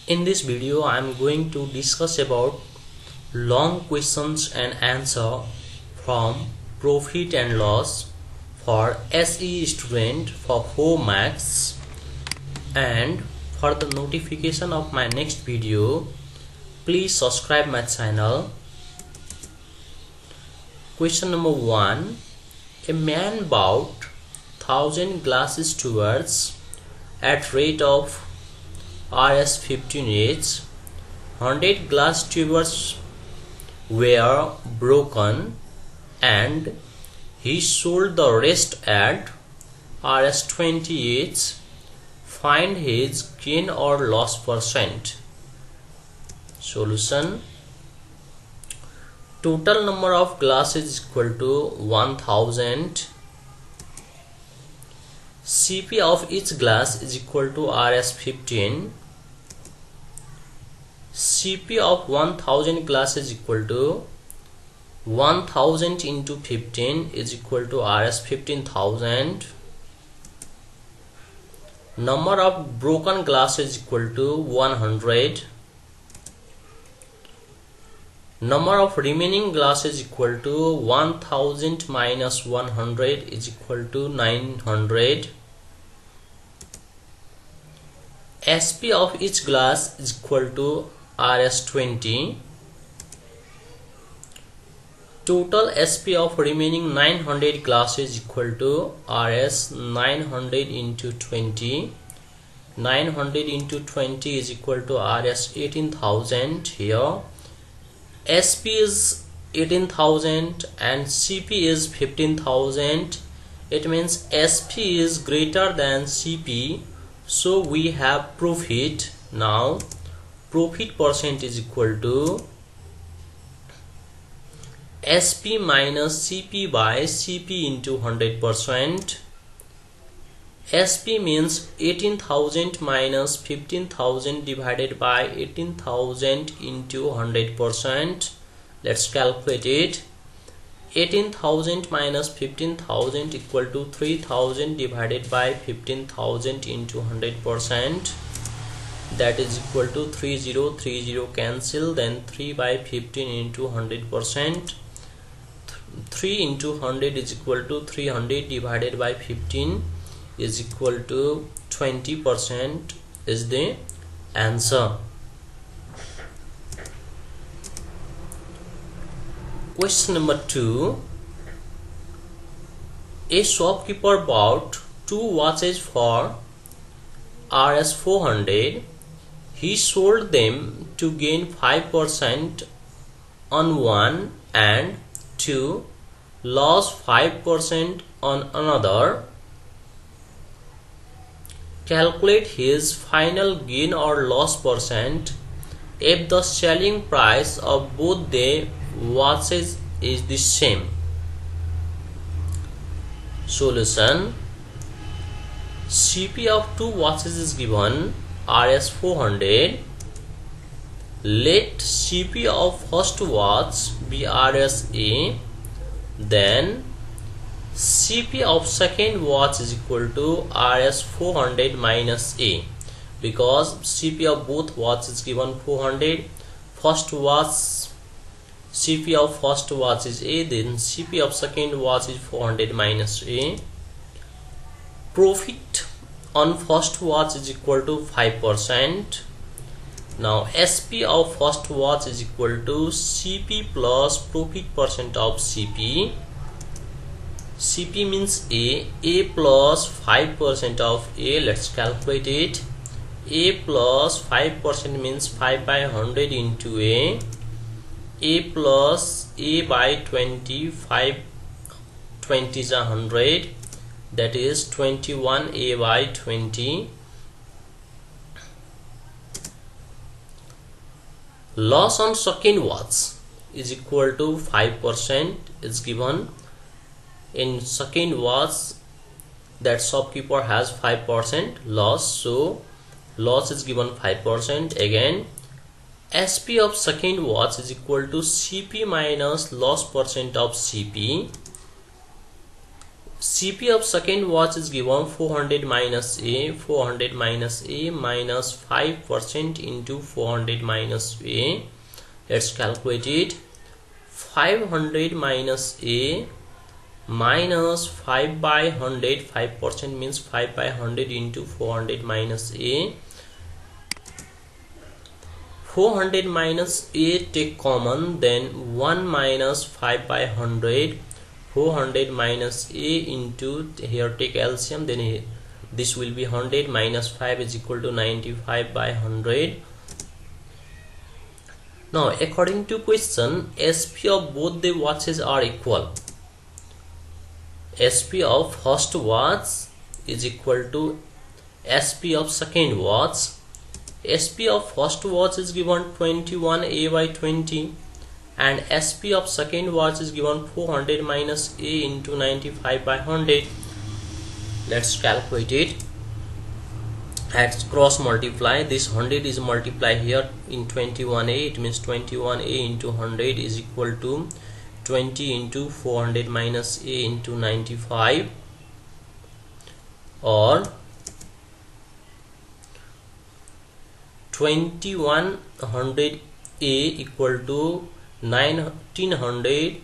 In this video, I am going to discuss about long questions and answer from profit and loss for SE student for 4 marks. And for the notification of my next video, please subscribe my channel. Question number 1. A man bought 1000 glasses towards at rate of Rs 15 each. 100 glass tubers were broken and he sold the rest at Rs 20 each. Find his gain or loss percent. Solution. Total number of glasses is equal to 1000. Cp of each glass is equal to Rs 15. Cp of 1000 glasses is equal to 1000 into 15 is equal to Rs 15,000. Number of broken glasses is equal to 100. Number of remaining glasses is equal to 1000 minus 100 is equal to 900. Sp of each glass is equal to Rs 20. Total Sp of remaining 900 glasses is equal to Rs 900 into 20. 900 into 20 is equal to Rs 18,000 here. Sp is 18,000 and Cp is 15,000. It means Sp is greater than Cp. So we have profit. Now profit percent is equal to Sp minus Cp by Cp into 100%. Sp means 18,000 minus 15,000 divided by 18,000 into 100%. Let's calculate it. 18,000 minus 15,000 equal to 3,000 divided by 15,000 into 100%. That is equal to 3030 cancel, then 3 by 15 into 100%. 3 into 100 is equal to 300 divided by 15 is equal to 20% is the answer. Question number 2. A shopkeeper bought 2 watches for Rs 400. He sold them to gain 5% on one and to lose 5% on another. Calculate his final gain or loss percent if the selling price of both the watches is the same. Solution. Cp of 2 watches is given Rs 400. Let Cp of first watch be Rs A. Then Cp of second watch is equal to Rs 400 minus A, because Cp of both watches is given 400. First watch Cp of first watch is A, then Cp of second watch is 400 minus A. Profit on first watch is equal to 5%. Now Sp of first watch is equal to Cp plus profit percent of Cp. Cp means A plus 5% of A. Let's calculate it. A plus 5% means 5 by 100 into A. A plus A by 20, 5 20 is 100. That is 21 A by 20. Loss on second watch is equal to 5% is given. In second watch, that shopkeeper has 5% loss, so loss is given 5%. Again, Sp of second watch is equal to Cp minus loss percent of Cp. CP of second watch is given 400 minus A, 400 minus A minus 5% into 400 minus A. Let's calculate it. 500 minus A minus 5 by 100, 5% means 5 by 100 into 400 minus A. 400 minus A take common, then 1 minus 5 by 100. 400 minus A into, here take LCM, then this will be 100 minus 5 is equal to 95 by 100. Now according to question, SP of both the watches are equal. SP of first watch is equal to SP of second watch. SP of first watch is given 21A by 20 and SP of second watch is given 400 minus A into 95 by 100. Let's calculate it. Let's cross multiply. This 100 is multiplied here in 21A. It means 21A into 100 is equal to 20 into 400 minus A into 95, or 2100A equal to 1900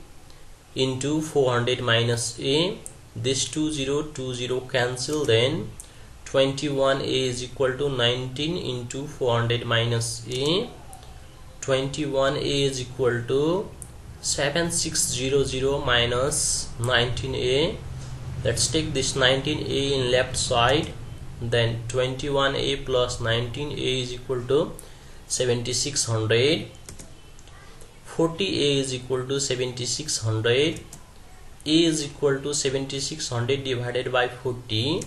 into 400 minus A. This 20 cancel, then 21A is equal to 19 into 400 minus A. 21A is equal to 7600 minus 19A. Let's take this 19A in left side, then 21A plus 19A is equal to 7600. 40A is equal to 7600. A is equal to 7600 divided by 40.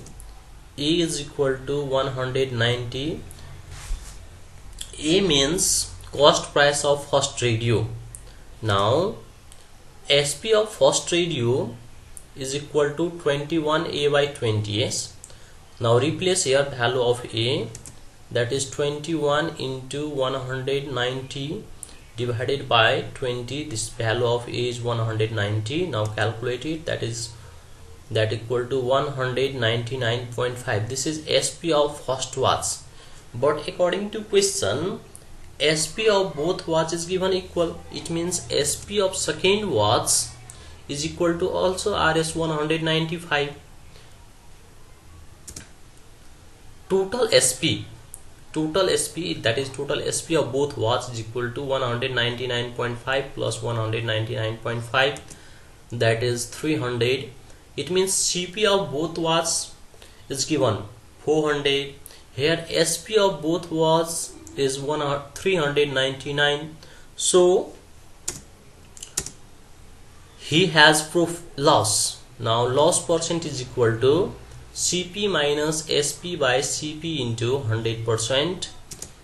A is equal to 190. A means cost price of first radio. Now SP of first radio is equal to 21A by 20. Yes. Now replace here value of A, that is 21 into 190 divided by 20. This value of A is 190. Now calculate it. That equal to 199.5. This is SP of first watch. But according to question, SP of both watch is given equal. It means SP of second watch is equal to also RS 195. Total SP, that is total SP of both watch is equal to 199.5 plus 199.5, that is 300. It means CP of both watch is given 400. Here SP of both watch is 399. So he has proof loss. Now loss percent is equal to CP minus SP by CP into 100%.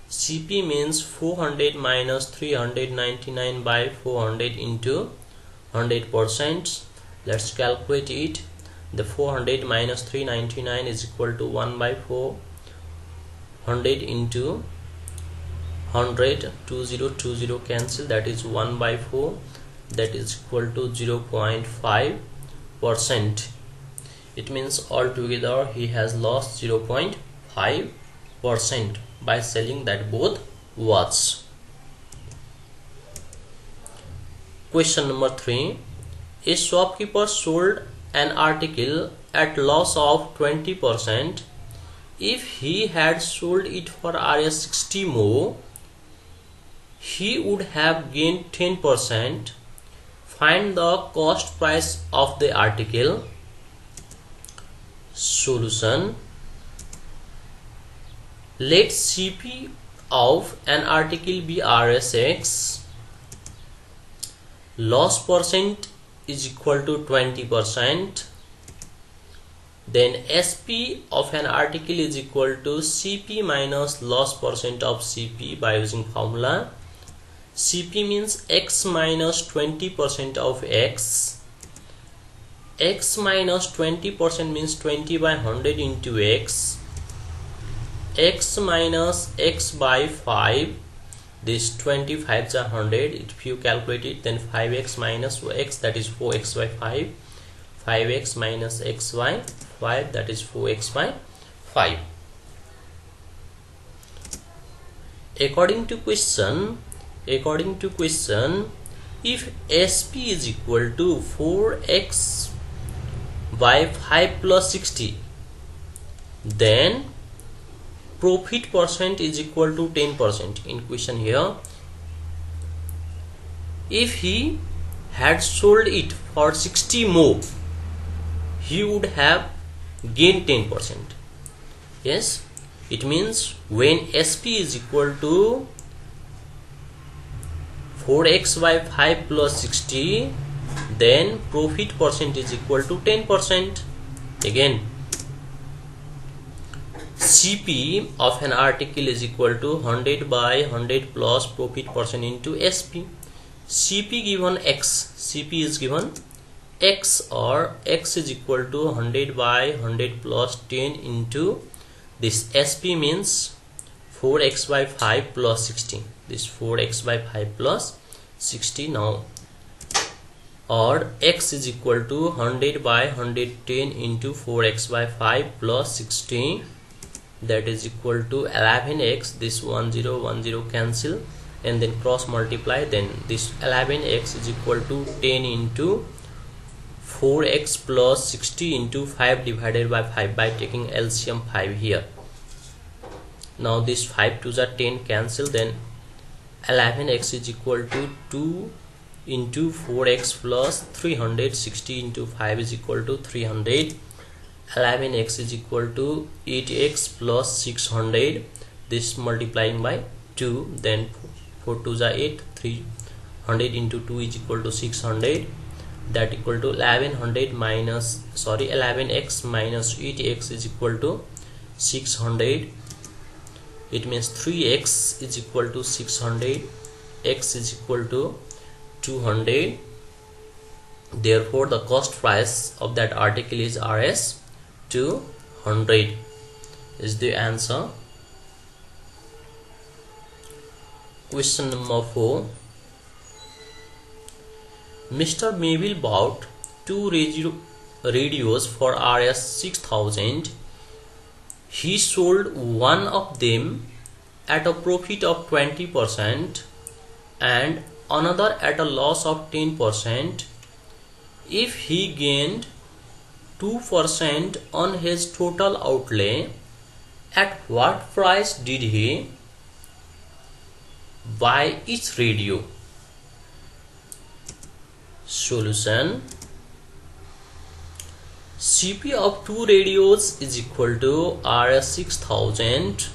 CP means 400 minus 399 by 400 into 100%. Let's calculate it. The 400 minus 399 is equal to 1 by 400 into 100. 20 cancel, that is 1 by 4, that is equal to 0.5%. It means altogether he has lost 0.5% by selling that both watches. Question number 3. A shopkeeper sold an article at loss of 20%. If he had sold it for Rs 60 more, he would have gained 10%. Find the cost price of the article. Solution. Let CP of an article be RSX. Loss percent is equal to 20%. Then SP of an article is equal to CP minus loss percent of CP by using formula. CP means X minus 20% of X. X minus 20% means 20 by 100 into X. X minus X by 5. This 25 is 100. If you calculate it, then 5x minus X, that is 4x by 5. 5x minus xy 5, that is 4x by 5. According to question, if SP is equal to 4x by 5 plus 60, then profit percent is equal to 10%. In question here, if he had sold it for 60 more, he would have gained 10%. Yes, it means when SP is equal to 4x by 5 plus 60, then profit percent is equal to 10%. Again, CP of an article is equal to 100 by 100 plus profit percent into SP. CP given X, CP is given X, or X is equal to 100 by 100 plus 10 into this SP means 4x by 5 plus 60. This 4x by 5 plus 60 now, or X is equal to 100 by 110 into 4x by 5 plus 60, that is equal to 11x. This 10 10 cancel and then cross multiply, then this 11x is equal to 10 into 4x plus 60 into 5 divided by 5 by taking LCM 5 here. Now this 5 to the 10 cancel, then 11x is equal to 2 into 4x plus 300, 60 into 5 is equal to 300, 11x is equal to 8x plus 600, this multiplying by 2, then 4 to the 8, 300 into 2 is equal to 600, that equal to 1100 minus 11x minus 8x is equal to 600. It means 3x is equal to 600, x is equal to 200. Therefore the cost price of that article is Rs 200 is the answer. Question number 4. Mr. Mayville bought 2 radios for Rs 6000. He sold one of them at a profit of 20% and another at a loss of 10%. If he gained 2% on his total outlay, at what price did he buy each radio? Solution. CP of 2 radios is equal to Rs 6000.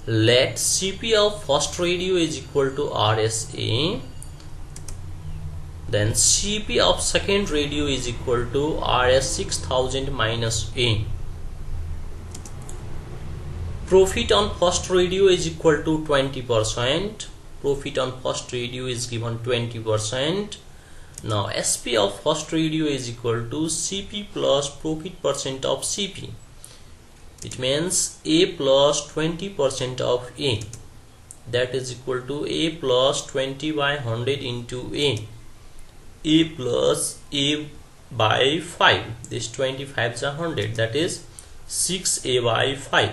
Let CP of first radio is equal to RSA. Then CP of second radio is equal to Rs 6000 minus A. Profit on first radio is equal to 20%. Profit on first radio is given 20%. Now SP of first radio is equal to CP plus profit percent of CP. It means A plus 20% of A, that is equal to A plus 20 by 100 into A plus A by 5. This 25 is 100, that is 6A by 5.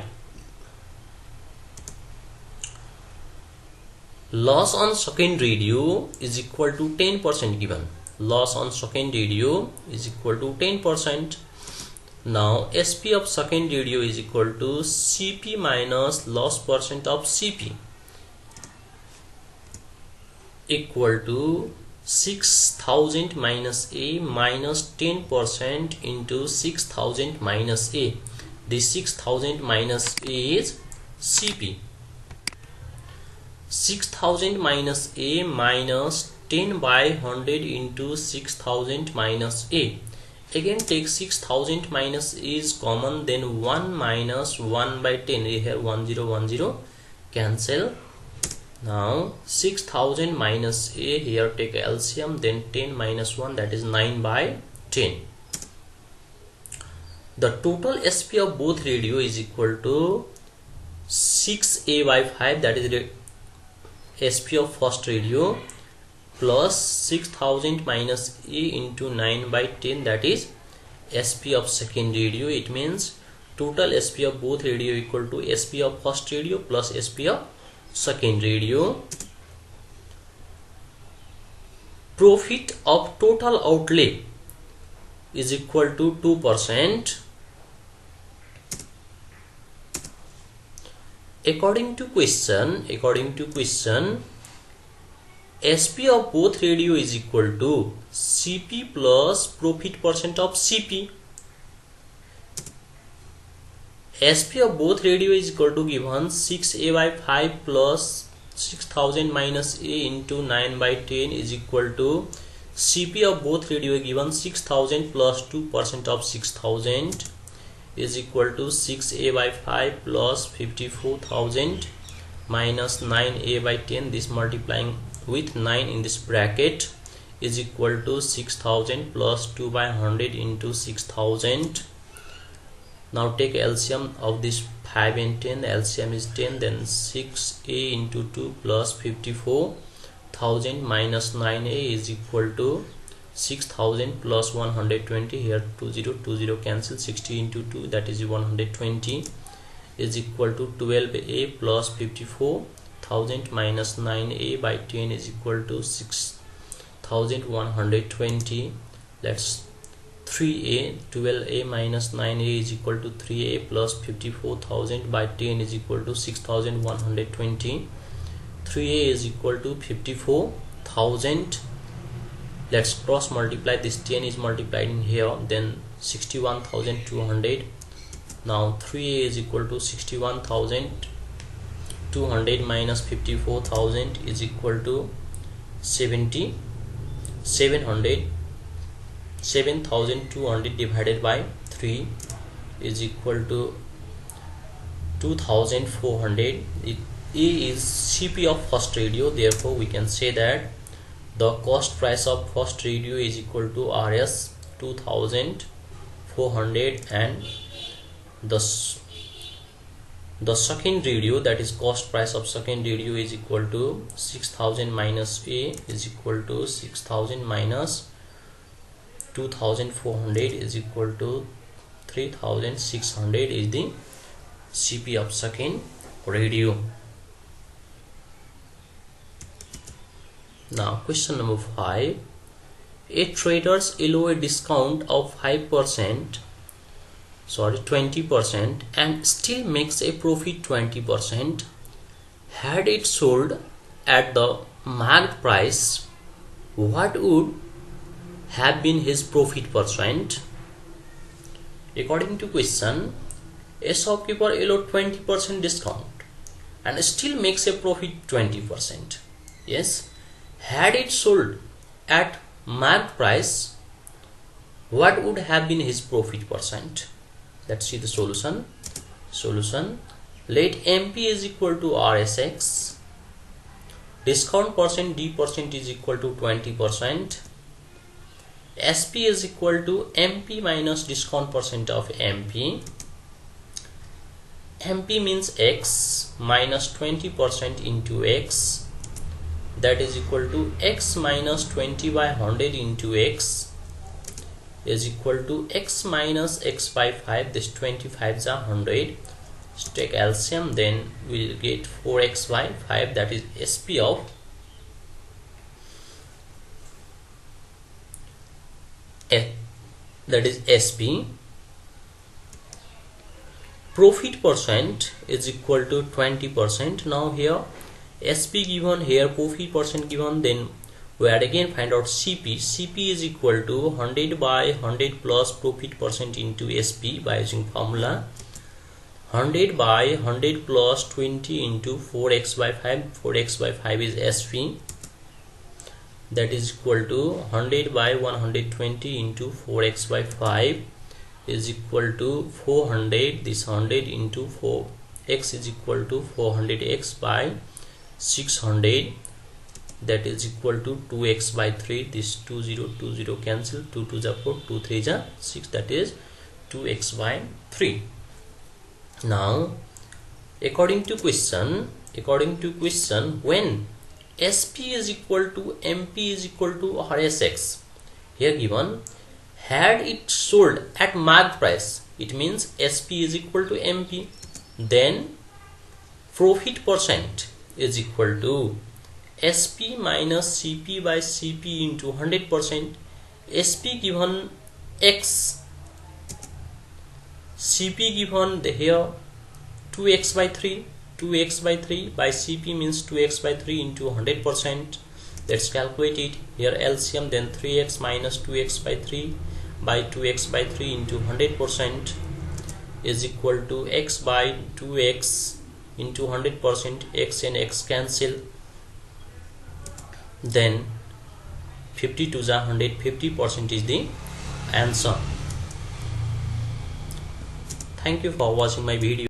Loss on second radio is equal to 10% given. Loss on second radio is equal to 10%. Now SP of second radio is equal to CP minus loss percent of CP equal to 6000 minus A minus 10% into 6000 minus A. This 6000 minus A is CP. 6000 minus A minus 10 by 100 into 6000 minus A. Again take 6000 minus A is common, then 1 minus 1 by 10. Here 1010 cancel. Now 6000 minus A, here take LCM, then 10 minus 1, that is 9 by 10. The total SP of both radio is equal to 6A by 5, that is SP of first radio, plus 6000 minus A into 9 by 10, that is SP of second radio. It means total SP of both radio equal to SP of first radio plus SP of second radio. Profit of total outlay is equal to 2%. According to question, SP of both radio is equal to CP plus profit percent of CP. SP of both radio is equal to given 6A by 5 plus 6000 minus A into 9 by 10 is equal to CP of both radio given 6000 plus 2% of 6000 is equal to 6A by 5 plus 54,000 minus 9A by 10, this multiplying with 9 in this bracket, is equal to 6000 plus 2 by 100 into 6000. Now take LCM of this 5 and 10. LCM is 10, then 6A into 2 plus 54,000 minus 9A is equal to 6000 plus 120. Here 20 cancel, 60 into 2, that is 120, is equal to 12A plus 54,000 minus 9A by 10 is equal to 6120. Let's 3A, 12A minus 9A is equal to 3A plus 54,000 by 10 is equal to 6120. 3A is equal to 54,000. Let's cross multiply. This 10 is multiplied in here, then 61,200. Now 3A is equal to 61,200 minus 54,000 is equal to 7,200 divided by 3 is equal to 2,400. A is CP of first radio, therefore we can say that the cost price of first radio is equal to RS 2,400, and the second radio, that is cost price of second radio, is equal to 6,000 minus A is equal to 6,000 minus 2,400 is equal to 3,600 is the CP of second radio. Now question number 5. A traders allow a discount of 20% and still makes a profit 20%. Had it sold at the marked price, what would have been his profit percent? According to question, a shopkeeper allowed 20% discount and still makes a profit 20%. Yes. Had it sold at marked price, what would have been his profit percent? Let's see the solution. Let MP is equal to RSX. Discount percent D percent is equal to 20%. SP is equal to MP minus discount percent of MP. MP means X minus 20% into X, that is equal to X minus 20 by 100 into X is equal to X minus X by 5. This 25 is 100. Let's take LCM, then we'll get 4X by 5, that is SP of that is SP. Profit percent is equal to 20%. Now here SP given, here profit percent given, then we are again find out CP. CP is equal to 100 by 100 plus profit percent into SP by using formula 100 by 100 plus 20 into 4x by 5. 4x by 5 is SP, that is equal to 100 by 120 into 4x by 5 is equal to 400. This 100 into 4x is equal to 400x by 600, that is equal to 2x by 3. This 20 cancel, 2 2 is 4, 2 3 is 6, that is 2x by 3. Now according to question, when SP is equal to MP is equal to RSX. Here given, had it sold at marked price, it means SP is equal to MP. Then profit percent is equal to SP minus CP by CP into 100%. SP given X, CP given here 2x by 3, 2x by 3 by CP means 2x by 3 into 100%. Let's calculate it. Here LCM, then 3x minus 2x by 3 by 2x by 3 into 100% is equal to x by 2x into 100%. X and x cancel. Then 50 to the 100, 50% is the answer. Thank you for watching my video.